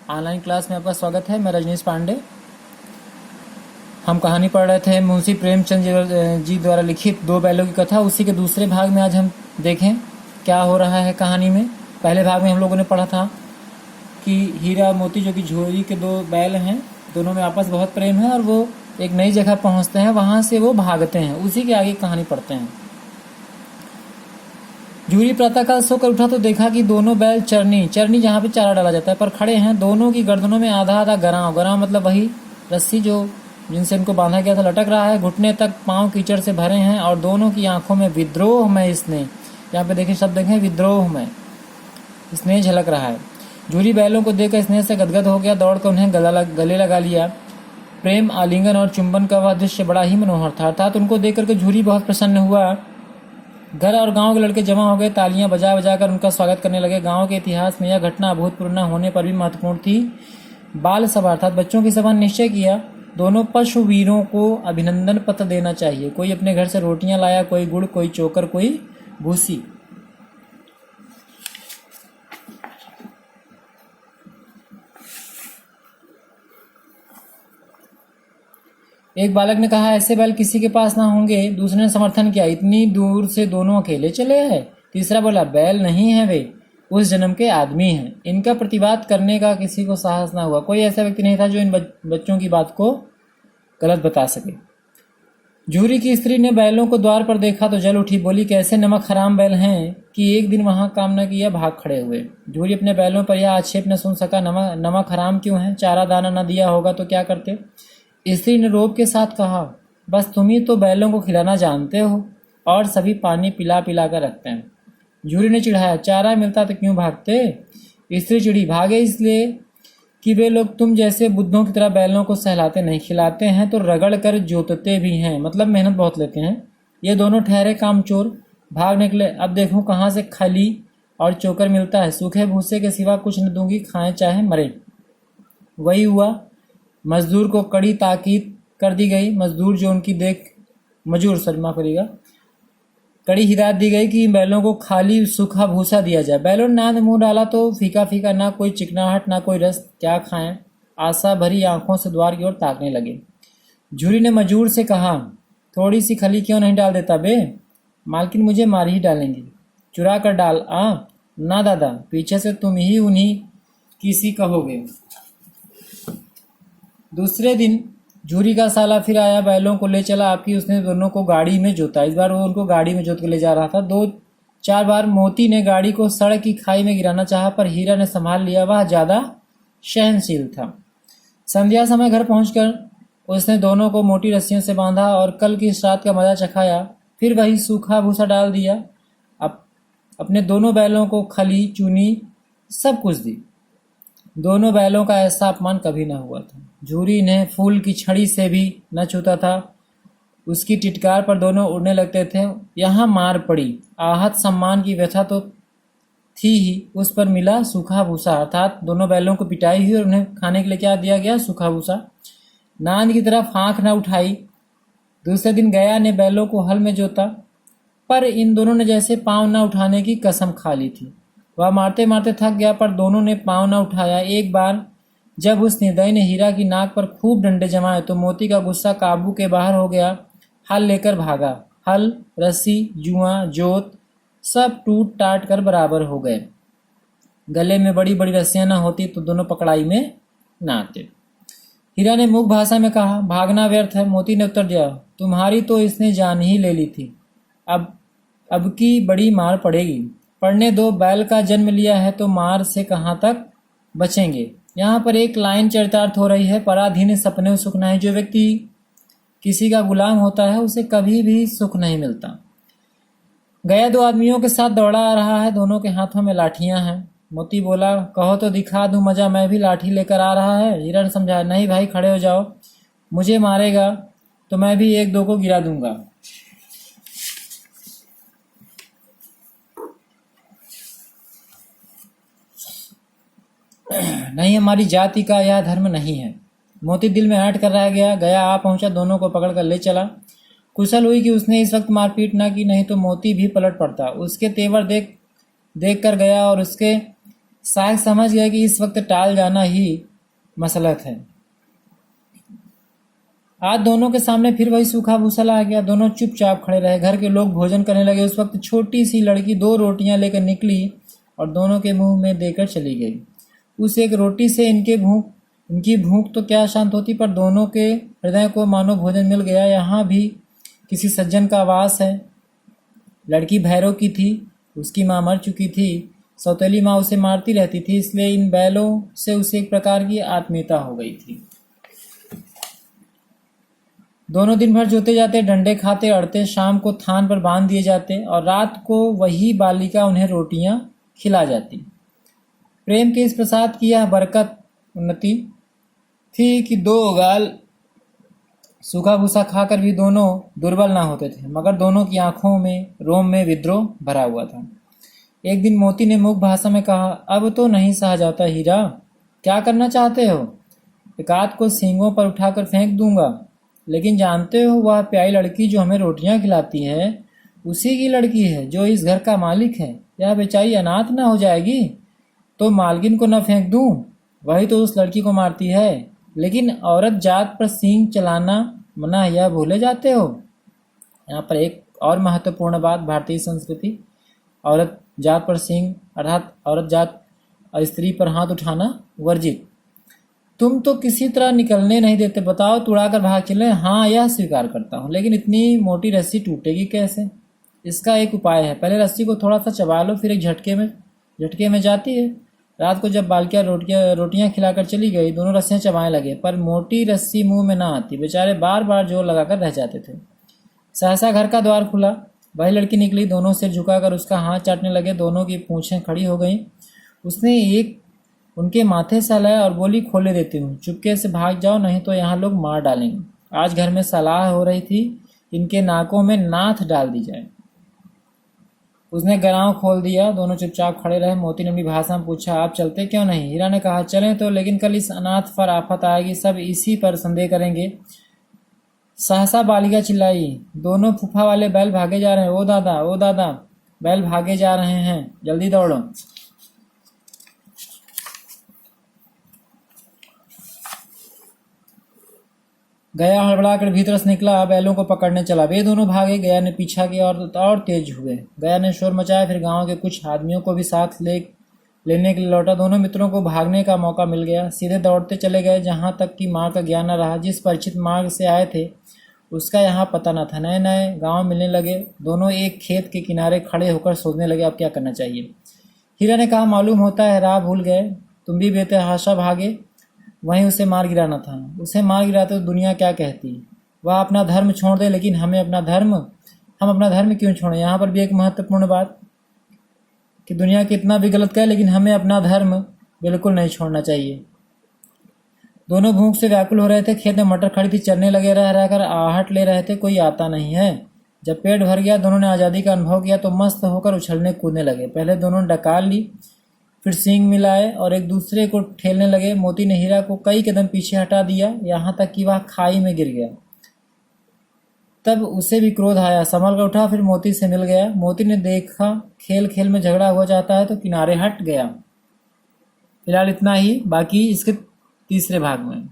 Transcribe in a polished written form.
Online class में आपका स्वागत है। मैं रजनीश पांडे। हम कहानी पढ़ रहे थे मुंशी प्रेमचंद जी द्वारा लिखित दो बैलों की कथा। उसी के दूसरे भाग में आज हम देखें क्या हो रहा है कहानी में। पहले भाग में हम लोगों ने पढ़ा था कि हीरा और मोती जो कि झोरी के दो बैल हैं, दोनों में आपस बहुत प्रेम है और वो एक नई जगह पहुंचते हैं, वहां से वो भागते हैं। उसी के आगे कहानी पढ़ते हैं। झूरी प्रातःकाल सोकर उठा तो देखा कि दोनों बैल चरनी जहाँ पे चारा डाला जाता है पर खड़े हैं। दोनों की गर्दनों में आधा आधा गराव मतलब वही रस्सी जो जिनसे इनको बांधा गया था लटक रहा है। घुटने तक पांव कीचड़ से भरे हैं और दोनों की आंखों में विद्रोह में स्नेह, यहाँ पे देखें शब्द देखें, विद्रोह में स्नेह झलक रहा है। झूरी बैलों को देखकर स्नेह से गदगद हो गया, दौड़कर उन्हें गले लगा लिया। प्रेम आलिंगन और चुंबन का वह दृश्य बड़ा ही मनोहर था। अर्थात उनको देख करके झूरी बहुत प्रसन्न हुआ। घर और गांव के लड़के जमा हो गए, तालियां बजा बजा कर उनका स्वागत करने लगे। गांव के इतिहास में यह घटना अभूतपूर्व न होने पर भी महत्वपूर्ण थी। बाल सभा अर्थात बच्चों की सभा निश्चय किया दोनों पशु वीरों को अभिनंदन पत्र देना चाहिए। कोई अपने घर से रोटियां लाया, कोई गुड़, कोई चोकर, कोई भूसी। एक बालक ने कहा, ऐसे बैल किसी के पास ना होंगे। दूसरे ने समर्थन किया, इतनी दूर से दोनों अकेले चले हैं। तीसरा बोला, बैल नहीं है, वे उस जन्म के आदमी हैं। इनका प्रतिवाद करने का किसी को साहस ना हुआ। कोई ऐसा व्यक्ति नहीं था जो इन बच्चों की बात को गलत बता सके। झूरी की स्त्री ने बैलों को द्वार पर देखा तो जल उठी, बोली, कैसे नमक हराम बैल हैं कि एक दिन वहां काम न किया भाग खड़े हुए। झूरी अपने बैलों पर यह आक्षेप न सुन सका। नमक हराम क्यों है? चारा दाना न दिया होगा तो क्या करते? स्त्री ने रोब के साथ कहा, बस तुम ही तो बैलों को खिलाना जानते हो और सभी पानी पिला पिला कर रखते हैं। झूरी ने चिढ़ाया, चारा मिलता तो क्यों भागते? स्त्री चिढ़ी, भागे इसलिए कि वे लोग तुम जैसे बुद्धों की तरह बैलों को सहलाते नहीं, खिलाते हैं तो रगड़ कर जोतते भी हैं, मतलब मेहनत बहुत लेते हैं। ये दोनों ठहरे कामचोर, भाग निकले। अब देखूं कहाँ से खली और चोकर मिलता है। सूखे भूसे के सिवा कुछ न दूंगी, खाएं चाहे मरे। वही हुआ। मजदूर को कड़ी ताकीद कर दी गई। मजदूर जो उनकी मजूर माफ करिएगा, कड़ी हिदायत दी गई कि बैलों को खाली सूखा भूसा दिया जाए। बैलों ने नाद मुंह डाला तो फीका फीका, ना कोई चिकनाहट ना कोई रस। क्या खाएं? आशा भरी आंखों से द्वार की ओर ताकने लगे। झूरी ने मजूर से कहा, थोड़ी सी खली क्यों नहीं डाल देता बे? मालकिन मुझे मार ही डालेंगी। चुरा कर डाल। ना दादा, पीछे से तुम ही उन्हीं किसी कहोगे। दूसरे दिन झूरी का साला फिर आया, बैलों को ले चला। आपकी उसने दोनों को गाड़ी में जोता। इस बार वो उनको गाड़ी में जोत के ले जा रहा था। 2-4 बार मोती ने गाड़ी को सड़क की खाई में गिराना चाहा पर हीरा ने संभाल लिया। वह ज्यादा सहनशील था। संध्या समय घर पहुंचकर उसने दोनों को मोटी रस्सियों से बांधा और कल की रात का मजा चखाया। फिर वही सूखा भूसा डाल दिया। अब अपने दोनों बैलों को खली, चूनी सब कुछ दी। दोनों बैलों का ऐसा अपमान कभी न हुआ था। झूरी ने फूल की छड़ी से भी न छूता था। उसकी टिटकार पर दोनों उड़ने लगते थे। यहाँ मार पड़ी। आहत सम्मान की व्यथा तो थी ही, उस पर मिला सूखा भूसा। अर्थात दोनों बैलों को पिटाई हुई और उन्हें खाने के लिए क्या दिया गया? सूखा भूसा। नांद की तरफ आंख न उठाई। दूसरे दिन गया ने बैलों को हल में जोता पर इन दोनों ने जैसे पांव न उठाने की कसम खा ली थी। वह मारते मारते थक गया पर दोनों ने पांव न उठाया। एक बार जब उस निर्दयी ने हीरा की नाक पर खूब डंडे जमाए तो मोती का गुस्सा काबू के बाहर हो गया। हल लेकर भागा। हल, रस्सी, जुआ, जोत सब टूट टाट कर बराबर हो गए। गले में बड़ी बड़ी रस्सियां न होती तो दोनों पकड़ाई में न आते। हीरा ने मूक भाषा में कहा, भागना व्यर्थ है। मोती ने उत्तर दिया, तुम्हारी तो इसने जान ही ले ली थी, अब की बड़ी मार पड़ेगी। पढ़ने दो, बैल का जन्म लिया है तो मार से कहाँ तक बचेंगे। यहाँ पर एक लाइन चरितार्थ हो रही है, पराधीन सपने सुख नहीं। जो व्यक्ति किसी का गुलाम होता है उसे कभी भी सुख नहीं मिलता। गया 2 आदमियों के साथ दौड़ा आ रहा है, दोनों के हाथों में लाठियां हैं। मोती बोला, कहो तो दिखा दूं मजा, मैं भी लाठी लेकर आ रहा है। हीरा ने समझाया, नहीं भाई खड़े हो जाओ, मुझे मारेगा तो मैं भी 1-2 को गिरा दूंगा। नहीं, हमारी जाति का यह धर्म नहीं है। मोती दिल में हट कर रह गया। गया आ पहुंचा, दोनों को पकड़ कर ले चला। कुशल हुई कि उसने इस वक्त मारपीट ना की, नहीं तो मोती भी पलट पड़ता। उसके तेवर देख कर गया और उसके शायद समझ गया कि इस वक्त टाल जाना ही मसलहत है। आज दोनों के सामने फिर वही सूखा भूसा आ गया। दोनों चुपचाप खड़े रहे। घर के लोग भोजन करने लगे। उस वक्त छोटी सी लड़की 2 रोटियां लेकर निकली और दोनों के मुंह में देकर चली गई। उस एक रोटी से इनकी भूख तो क्या शांत होती, पर दोनों के हृदय को मानो भोजन मिल गया। यहाँ भी किसी सज्जन का वास है। लड़की भैरव की थी। उसकी माँ मर चुकी थी। सौतेली माँ उसे मारती रहती थी, इसलिए इन बैलों से उसे एक प्रकार की आत्मीयता हो गई थी। दोनों दिन भर जोते जाते, डंडे खाते, अड़ते, शाम को थान पर बांध दिए जाते और रात को वही बालिका उन्हें रोटियां खिला जाती। प्रेम के इस प्रसाद की यह बरकत उन्नति थी कि 2 गाल सूखा भूसा खाकर भी दोनों दुर्बल ना होते थे, मगर दोनों की आंखों में रोम में विद्रोह भरा हुआ था। एक दिन मोती ने मूक भाषा में कहा, अब तो नहीं सहा जाता हीरा, क्या करना चाहते हो? एकाध को सींगों पर उठाकर फेंक दूंगा, लेकिन जानते हो वह प्यारी लड़की जो हमें रोटियां खिलाती है उसी की लड़की है जो इस घर का मालिक है। यह बेचारी अनाथ ना हो जाएगी तो मालकिन को न फेंक दूं? वही तो उस लड़की को मारती है। लेकिन औरत जात पर सींग चलाना मना, यह भूले जाते हो? यहाँ पर एक और महत्वपूर्ण बात, भारतीय संस्कृति, औरत जात पर सींग अर्थात औरत जात और स्त्री पर हाथ उठाना वर्जित। तुम तो किसी तरह निकलने नहीं देते, बताओ तुड़ा कर भाग चले। हाँ, यह स्वीकार करता हूँ, लेकिन इतनी मोटी रस्सी टूटेगी कैसे? इसका एक उपाय है। पहले रस्सी को थोड़ा सा चबा लो, फिर एक झटके में जाती है। रात को जब बालिका रोटियां खिलाकर चली गई, दोनों रस्सियां चबाने लगे, पर मोटी रस्सी मुंह में ना आती। बेचारे बार बार जोर लगाकर रह जाते थे। सहसा घर का द्वार खुला। वही लड़की निकली। दोनों सिर झुकाकर उसका हाथ चाटने लगे। दोनों की पूंछें खड़ी हो गईं। उसने एक उनके माथे से हलाया और बोली, खोले देती हूँ, चुपके से भाग जाओ, नहीं तो यहाँ लोग मार डालेंगे। आज घर में सलाह हो रही थी, इनके नाकों में नाथ डाल दी जाए। उसने गराव खोल दिया। दोनों चुपचाप खड़े रहे। मोती ने अपनी भाषा में पूछा, आप चलते क्यों नहीं? हीरा ने कहा, चलें तो, लेकिन कल इस अनाथ पर आफत आएगी, सब इसी पर संदेह करेंगे। सहसा बालिका चिल्लाई, दोनों फूफा वाले बैल भागे जा रहे हैं। ओ दादा, बैल भागे जा रहे हैं, जल्दी दौड़ो। गया हड़बड़ाकर भीतर से निकला, बैलों को पकड़ने चला। वे दोनों भागे। गया ने पीछा किया और तेज हुए। गया ने शोर मचाया, फिर गांव के कुछ आदमियों को भी साथ लेने के लिए लौटा। दोनों मित्रों को भागने का मौका मिल गया। सीधे दौड़ते चले गए, जहां तक कि मार्ग का ज्ञान न रहा। जिस परिचित मार्ग से आए थे उसका यहाँ पता न था। नए नए गाँव मिलने लगे। दोनों एक खेत के किनारे खड़े होकर सोचने लगे, अब क्या करना चाहिए। हीरा ने कहा, मालूम होता है राह भूल गए, तुम भी बेतहाशा भागे, वहीं उसे मार गिराना था। उसे मार गिराते तो दुनिया क्या कहती? वह अपना धर्म छोड़ दे, लेकिन हम अपना धर्म क्यों छोड़ें? यहाँ पर भी एक महत्वपूर्ण बात कि दुनिया कितना भी गलत कहे, लेकिन हमें अपना धर्म बिल्कुल नहीं छोड़ना चाहिए। दोनों भूख से व्याकुल हो रहे थे। खेत में मटर खड़ी थी, चरने लगे, रह रहकर आहट ले रहे थे, कोई आता नहीं है। जब पेट भर गया, दोनों ने आज़ादी का अनुभव किया तो मस्त होकर उछलने कूदने लगे। पहले दोनों ने डकार ली, फिर सींग मिलाए और एक दूसरे को ठेलने लगे। मोती ने हीरा को कई कदम पीछे हटा दिया, यहाँ तक कि वह खाई में गिर गया। तब उसे भी क्रोध आया, संभल कर उठा, फिर मोती से मिल गया। मोती ने देखा खेल खेल में झगड़ा हो जाता है तो किनारे हट गया। फिलहाल इतना ही, बाकी इसके तीसरे भाग में।